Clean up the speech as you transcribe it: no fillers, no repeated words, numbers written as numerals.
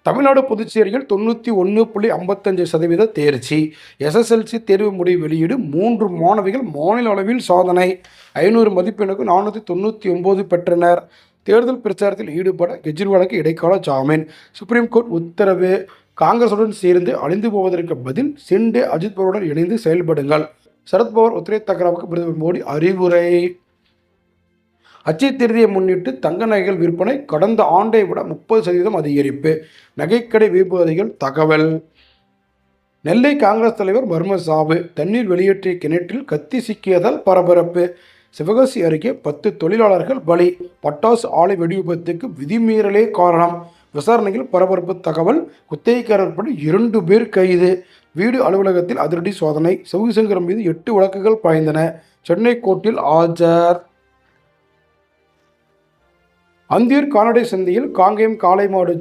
தமிழ்நாடு புதுச்சேரியில் 91.55% தேர்ச்சி. எஸ்எஸ்எல்சி தேர்வு முடிவு வெளியீடு. 3 மாணவிகள் மாநில அளவில் சாதனை. 500 மதிப்பெண்ணுக்கு 499 பெற்றனர். தேர்தல் பிரச்சாரத்தில் ஈடுபட கெஜ்ரிவாலுக்கு இடைக்கால ஜாமீன். சுப்ரீம் கோர்ட் உத்தரவு. காங்கிரசுடன் சேர்ந்து அழிந்து போவதற்கு பதில் ஷிண்டே, அஜித் பவாருடன் இணைந்து செயல்படுங்கள். சரத்பவார் உத்தரே தாக்கரேவுக்கு பிரதமர் மோடி அறிவுரை. அட்சய திருதியை முன்னிட்டு தங்க நகைகள் விற்பனை கடந்த ஆண்டை விட 30% அதிகரிப்பு. நகைக்கடை வியாபாரிகள் தகவல். நெல்லை காங்கிரஸ் தலைவர் மர்ம சாவு. தண்ணீர் வெளியேற்றிய கிணற்றில் கத்தி சிக்கியதால் பரபரப்பு. சிவகாசி அருகே 10 தொழிலாளர்கள் பலி. பட்டாசு ஆலை வெடிவிபத்துக்கு விதிமீறலே காரணம். விசாரணையில் பரபரப்பு தகவல். குத்தகைக்காரர் உட்பட 2 பேர் கைது. வீடு அலுவலகத்தில் அதிரடி சோதனை. சிவசங்கர் மீது 8 வழக்குகள் பாய்ந்தன. சென்னை கோர்ட்டில் ஆஜர். அந்தியூர் கால்நடை சந்தையில் காங்கேயம் காளை மாடு